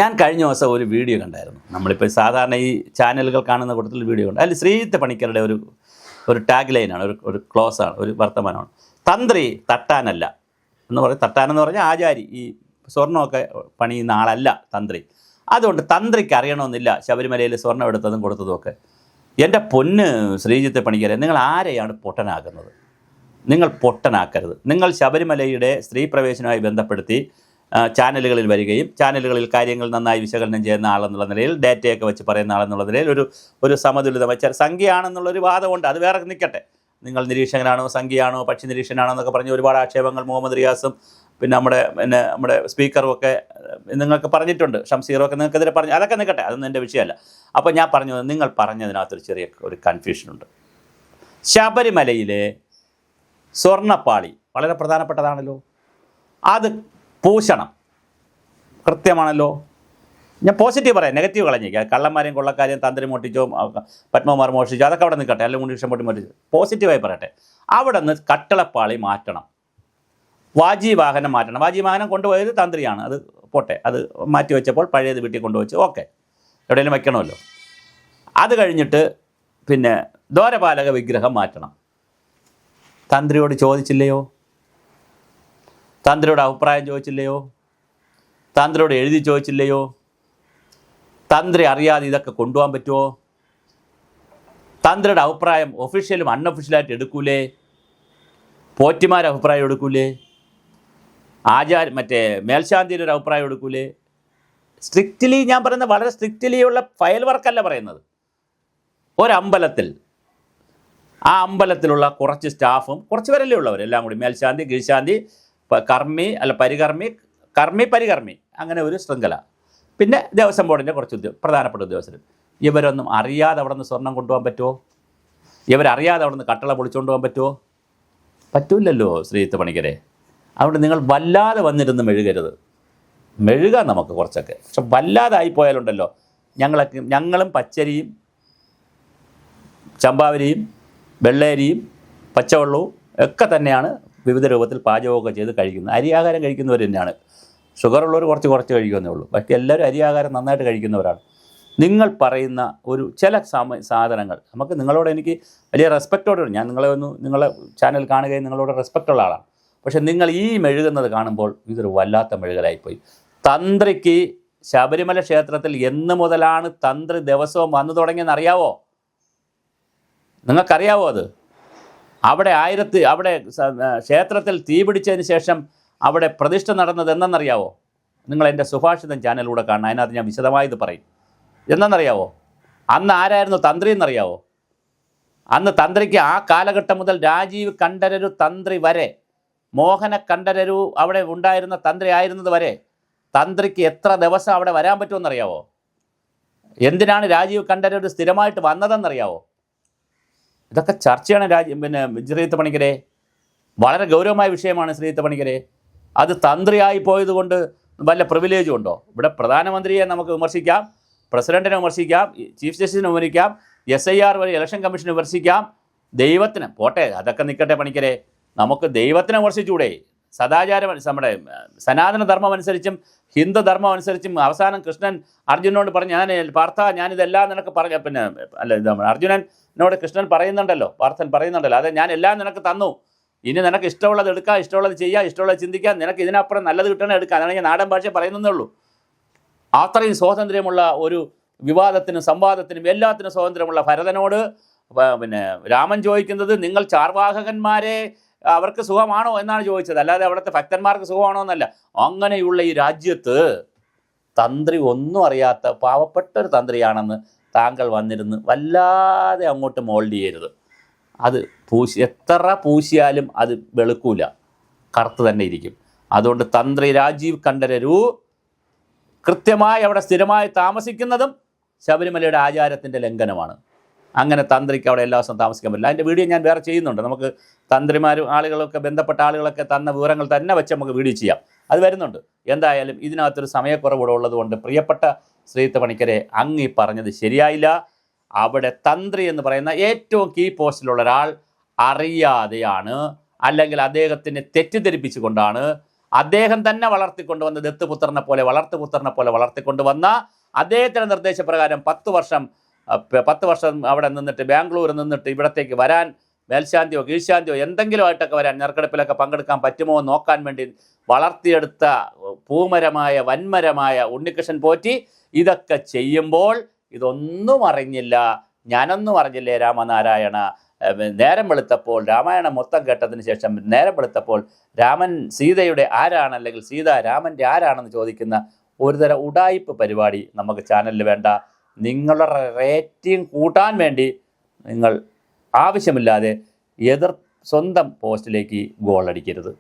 ഞാൻ കഴിഞ്ഞ ദിവസം ഒരു വീഡിയോ കണ്ടായിരുന്നു. നമ്മളിപ്പോൾ സാധാരണ ഈ ചാനലുകൾ കാണുന്ന കൂട്ടത്തിൽ വീഡിയോ കണ്ടു. അതിൽ ശ്രീജിത്ത് പണിക്കരുടെ ഒരു ടാഗ് ലൈനാണ്, ഒരു ക്ലോസാണ്, ഒരു വർത്തമാനമാണ്. തന്ത്രി തട്ടാനല്ല എന്ന് പറയും. തട്ടാനെന്ന് പറഞ്ഞാൽ ആചാരി, ഈ സ്വർണ്ണമൊക്കെ പണിയുന്ന ആളല്ല തന്ത്രി. അതുകൊണ്ട് തന്ത്രിക്ക് അറിയണമെന്നില്ല ശബരിമലയിൽ സ്വർണ്ണം എടുത്തതും കൊടുത്തതും ഒക്കെ. എൻ്റെ പൊന്ന് ശ്രീജിത്ത് പണിക്കരെ, നിങ്ങൾ ആരെയാണ് പൊട്ടനാക്കുന്നത്? നിങ്ങൾ പൊട്ടനാക്കരുത്. നിങ്ങൾ ശബരിമലയുടെ സ്ത്രീ പ്രവേശനവുമായി ബന്ധപ്പെടുത്തി ചാനലുകളിൽ വരികയും ചാനലുകളിൽ കാര്യങ്ങൾ നന്നായി വിശകലനം ചെയ്യുന്ന ആളെന്നുള്ള നിലയിൽ, ഡേറ്റയൊക്കെ വെച്ച് പറയുന്ന ആളെന്നുള്ള നിലയിൽ ഒരു സമതുലിത വെച്ചാൽ സംഖ്യയാണെന്നുള്ളൊരു വാദമുണ്ട്. അത് വേറെ നിൽക്കട്ടെ. നിങ്ങൾ നിരീക്ഷകനാണോ, സംഖ്യയാണോ, പക്ഷി നിരീക്ഷകനാണോ എന്നൊക്കെ പറഞ്ഞ് ഒരുപാട് ആക്ഷേപങ്ങൾ മുഹമ്മദ് റിയാസും പിന്നെ നമ്മുടെ സ്പീക്കറും ഒക്കെ നിങ്ങൾക്ക് പറഞ്ഞിട്ടുണ്ട്. ഷംസീറും നിങ്ങൾക്കെതിരെ പറഞ്ഞു. അതൊക്കെ നിൽക്കട്ടെ, അതൊന്നും എൻ്റെ വിഷയമല്ല. അപ്പോൾ ഞാൻ പറഞ്ഞു, നിങ്ങൾ പറഞ്ഞതിനകത്തൊരു ചെറിയ കൺഫ്യൂഷനുണ്ട്. ശബരിമലയിലെ സ്വർണ്ണപ്പാളി വളരെ പ്രധാനപ്പെട്ടതാണല്ലോ. അത് പൂശണം, കൃത്യമാണല്ലോ. ഞാൻ പോസിറ്റീവ് പറയാം, നെഗറ്റീവ് കളഞ്ഞേക്കാം. കള്ളന്മാരെയും കൊള്ളക്കാരെയും തന്ത്രി മോട്ടിച്ചോ പത്മകുമാർ മോഷിച്ചോ അതൊക്കെ അവിടെ നിൽക്കട്ടെ, അല്ലെങ്കിൽ ഉണ്ണീഷൻ പൊട്ടി മോട്ടിച്ചോ. പോസിറ്റീവായി പറയട്ടെ. അവിടെ നിന്ന് കട്ടളപ്പാളി മാറ്റണം, വാഹനം മാറ്റണം. വാഹനം കൊണ്ടുപോയത് തന്ത്രിയാണ്, അത് പോട്ടെ. അത് മാറ്റി വെച്ചപ്പോൾ പഴയത് വീട്ടിൽ കൊണ്ടുവച്ച് ഓക്കെ, എവിടെയെങ്കിലും വയ്ക്കണമല്ലോ. അത് കഴിഞ്ഞിട്ട് പിന്നെ ദ്വാരപാലക വിഗ്രഹം മാറ്റണം. തന്ത്രിയോട് ചോദിച്ചില്ലയോ? തന്ത്രിയോട് അഭിപ്രായം ചോദിച്ചില്ലയോ? തന്ത്രിയോട് എഴുതി ചോദിച്ചില്ലയോ? തന്ത്രി അറിയാതെ ഇതൊക്കെ കൊണ്ടുപോകാൻ പറ്റുമോ? തന്ത്രിയുടെ അഭിപ്രായം ഒഫീഷ്യലും അൺഒഫീഷ്യലായിട്ട് എടുക്കൂലേ? പോറ്റിമാർ അഭിപ്രായം എടുക്കൂലേ? മറ്റേ മേൽശാന്തിയുടെ ഒരു അഭിപ്രായം എടുക്കൂലേ? സ്ട്രിക്റ്റ്ലി ഞാൻ പറയുന്നത്, വളരെ സ്ട്രിക്റ്റ്ലിയുള്ള ഫയൽ വർക്കല്ല പറയുന്നത്. ഒരമ്പലത്തിൽ, ആ അമ്പലത്തിലുള്ള കുറച്ച് സ്റ്റാഫും കുറച്ച് പേരല്ലേ ഉള്ളവർ, എല്ലാം കൂടി മേൽശാന്തി, കീഴ്ശാന്തി, പരികർമ്മി, അങ്ങനെ ഒരു ശൃംഖല. പിന്നെ ദേവസ്വം ബോർഡിൻ്റെ കുറച്ച് പ്രധാനപ്പെട്ട ഉദ്യോഗസ്ഥർ. ഇവരൊന്നും അറിയാതെ അവിടെ നിന്ന് സ്വർണം കൊണ്ടുപോകാൻ പറ്റുമോ? ഇവരറിയാതെ അവിടെ നിന്ന് കട്ടള പൊളിച്ചുകൊണ്ട് പോകാൻ പറ്റുമോ? പറ്റൂലല്ലോ ശ്രീജിത്ത് പണിക്കരെ. അതുകൊണ്ട് നിങ്ങൾ വല്ലാതെ വന്നിരുന്ന് മെഴുകാം നമുക്ക് കുറച്ചൊക്കെ. പക്ഷെ വല്ലാതെ ആയിപ്പോയാലുണ്ടല്ലോ, ഞങ്ങളും പച്ചരിയും ചമ്പാവരിയും വെള്ളരിയും പച്ചവെള്ളവും ഒക്കെ തന്നെയാണ് വിവിധ രൂപത്തിൽ പാചകമൊക്കെ ചെയ്ത് കഴിക്കുന്നത്. അരിയാഹാരം കഴിക്കുന്നവർ തന്നെയാണ്. ഷുഗറുള്ളവർ കുറച്ച് കഴിക്കുമെന്നേ ഉള്ളൂ. ബാക്കി എല്ലാവരും അരിയാഹാരം നന്നായിട്ട് കഴിക്കുന്നവരാണ്. നിങ്ങൾ പറയുന്ന ചില സാധനങ്ങൾ നമുക്ക്, നിങ്ങളോട് എനിക്ക് വലിയ റെസ്പെക്റ്റോടെ, ഞാൻ നിങ്ങളെ ചാനൽ കാണുകയും നിങ്ങളോട് റെസ്പെക്റ്റുള്ള ആളാണ്. പക്ഷെ നിങ്ങൾ ഈ മെഴുകുന്നത് കാണുമ്പോൾ ഇതൊരു വല്ലാത്ത മെഴുകലായിപ്പോയി. തന്ത്രിക്ക് ശബരിമല ക്ഷേത്രത്തിൽ എന്ന് മുതലാണ് തന്ത്രി ദിവസവും വന്നു തുടങ്ങിയെന്ന് അറിയാവോ? നിങ്ങൾക്കറിയാവോ അത്? അവിടെ ക്ഷേത്രത്തിൽ തീ പിടിച്ചതിന് ശേഷം അവിടെ പ്രതിഷ്ഠ നടന്നത് എന്നറിയാവോ? നിങ്ങൾ എൻ്റെ സുഭാഷിതം ചാനലിലൂടെ കാണണം, അതിനകത്ത് ഞാൻ വിശദമായി ഇത് പറയും. എന്നറിയാവോ? അന്ന് ആരായിരുന്നു തന്ത്രി എന്നറിയാവോ? അന്ന് തന്ത്രിക്ക് ആ കാലഘട്ടം മുതൽ രാജീവ് കണ്ഠരരു തന്ത്രി വരെ, മോഹന കണ്ഠരരു അവിടെ ഉണ്ടായിരുന്ന തന്ത്രി ആയിരുന്നത് വരെ തന്ത്രിക്ക് എത്ര ദിവസം അവിടെ വരാൻ പറ്റുമെന്നറിയാവോ? എന്തിനാണ് രാജീവ് കണ്ഠരരു സ്ഥിരമായിട്ട് വന്നതെന്നറിയാവോ? ഇതൊക്കെ ചർച്ചയാണ് ശ്രീജിത്ത് പണിക്കരെ. വളരെ ഗൗരവമായ വിഷയമാണ് ശ്രീജിത്ത് പണിക്കരെ. അത് തന്ത്രിയായി പോയത് കൊണ്ട് വല്ല പ്രിവിലേജും ഉണ്ടോ? ഇവിടെ പ്രധാനമന്ത്രിയെ നമുക്ക് വിമർശിക്കാം, പ്രസിഡന്റിനെ വിമർശിക്കാം, ചീഫ് ജസ്റ്റിസിനെ വിമർശിക്കാം, SIR വഴി ഇലക്ഷൻ കമ്മീഷനെ വിമർശിക്കാം, ദൈവത്തിന് പോട്ടെ, അതൊക്കെ നിൽക്കട്ടെ പണിക്കരെ. നമുക്ക് ദൈവത്തിനെ വിമർശിച്ചുകൂടെ? നമ്മുടെ സനാതന ധർമ്മം അനുസരിച്ചും ഹിന്ദു ധർമ്മം അനുസരിച്ചും അവസാനം കൃഷ്ണൻ അർജുനോട് പറഞ്ഞു, ഞാനിതെല്ലാം നിനക്ക് അർജുനനോട് കൃഷ്ണൻ പറയുന്നുണ്ടല്ലോ, പാർത്ഥൻ പറയുന്നുണ്ടല്ലോ, അതെ, ഞാൻ എല്ലാം നിനക്ക് തന്നു, ഇനി നിനക്ക് ഇഷ്ടമുള്ളത് എടുക്കാം, ഇഷ്ടമുള്ളത് ചെയ്യാം, ഇഷ്ടമുള്ളത് ചിന്തിക്കാം, നിനക്ക് ഇതിനപ്പുറം നല്ലത് കിട്ടണേ എടുക്കാം. അതാണ് ഞാൻ നാടൻ ഭാഷ പറയുന്നതേ ഉള്ളൂ. അത്രയും സ്വാതന്ത്ര്യമുള്ള ഒരു വിവാദത്തിനും സംവാദത്തിനും എല്ലാത്തിനും സ്വാതന്ത്ര്യമുള്ള ഭരതനോട് രാമൻ ചോദിക്കുന്നത്, നിങ്ങൾ ചാർവാഹകന്മാരെ അവർക്ക് സുഖമാണോ എന്നാണ് ചോദിച്ചത്, അല്ലാതെ അവിടുത്തെ ഭക്തന്മാർക്ക് സുഖമാണോ എന്നല്ല. അങ്ങനെയുള്ള ഈ രാജ്യത്ത് തന്ത്രി ഒന്നും അറിയാത്ത പാവപ്പെട്ടൊരു തന്ത്രിയാണെന്ന് താങ്കൾ വന്നിരുന്ന് വല്ലാതെ അങ്ങോട്ട് മോൾഡ് ചെയ്യരുത്. അത് എത്ര പൂശിയാലും അത് വെളുക്കൂല, കറുത്ത് തന്നെ ഇരിക്കും. അതുകൊണ്ട് തന്ത്രി രാജീവ് കണ്ഠരരു കൃത്യമായി അവിടെ സ്ഥിരമായി താമസിക്കുന്നതും ശബരിമലയുടെ ആചാരത്തിൻ്റെ ലംഘനമാണ്. അങ്ങനെ തന്ത്രിക്ക് അവിടെ എല്ലാ ദിവസവും താമസിക്കാൻ പറ്റില്ല. അതിൻ്റെ വീഡിയോ ഞാൻ വേറെ ചെയ്യുന്നുണ്ട്. നമുക്ക് തന്ത്രിമാരും ആളുകളൊക്കെ, ബന്ധപ്പെട്ട ആളുകളൊക്കെ തന്ന വിവരങ്ങൾ തന്നെ വെച്ച് നമുക്ക് വീഡിയോ ചെയ്യാം, അത് വരുന്നുണ്ട്. എന്തായാലും ഇതിനകത്തൊരു സമയക്കുറവ് ഉള്ളതുകൊണ്ട് പ്രിയപ്പെട്ട ശ്രീജിത്ത് പണിക്കരെ, അങ്ങ് പറഞ്ഞത് ശരിയായില്ല. അവിടെ തന്ത്രി എന്ന് പറയുന്ന ഏറ്റവും കീ പോസ്റ്റിലുള്ള ഒരാൾ അറിയാതെയാണ്, അല്ലെങ്കിൽ അദ്ദേഹത്തിനെ തെറ്റിദ്ധരിപ്പിച്ചുകൊണ്ടാണ് അദ്ദേഹം തന്നെ വളർത്തിക്കൊണ്ടുവന്ന ദത്തുപുത്രനെ പോലെ വളർത്തിക്കൊണ്ടുവന്ന അദ്ദേഹത്തിൻ്റെ നിർദ്ദേശപ്രകാരം 10 വർഷം അവിടെ നിന്നിട്ട് ബാംഗ്ലൂർ നിന്നിട്ട് ഇവിടത്തേക്ക് വരാൻ മേൽശാന്തിയോ കീഴ്ശാന്തിയോ എന്തെങ്കിലുമായിട്ടൊക്കെ വരാൻ നെറുക്കെടുപ്പിലൊക്കെ പങ്കെടുക്കാൻ പറ്റുമോ എന്ന് നോക്കാൻ വേണ്ടി വളർത്തിയെടുത്ത വൻമരമായ ഉണ്ണികൃഷ്ണൻ പോറ്റി ഇതൊക്കെ ചെയ്യുമ്പോൾ ഇതൊന്നും അറിഞ്ഞില്ല, ഞാനൊന്നും അറിഞ്ഞില്ലേ രാമനാരായണ. നേരം വെളുത്തപ്പോൾ രാമായണം മൊത്തം കേട്ടതിന് ശേഷം നേരം വെളുത്തപ്പോൾ രാമൻ സീതയുടെ ആരാണ്, അല്ലെങ്കിൽ സീത രാമൻ്റെ ആരാണെന്ന് ചോദിക്കുന്ന ഒരുതരം ഉഡായിപ്പ് പരിപാടി നമുക്ക് ചാനലിൽ വേണ്ട. നിങ്ങളുടെ റേറ്റിംഗ് കൂട്ടാൻ വേണ്ടി നിങ്ങൾ ആവശ്യമില്ലാതെ സ്വന്തം പോസ്റ്റിലേക്ക് ഗോൾ അടിക്കരുത്.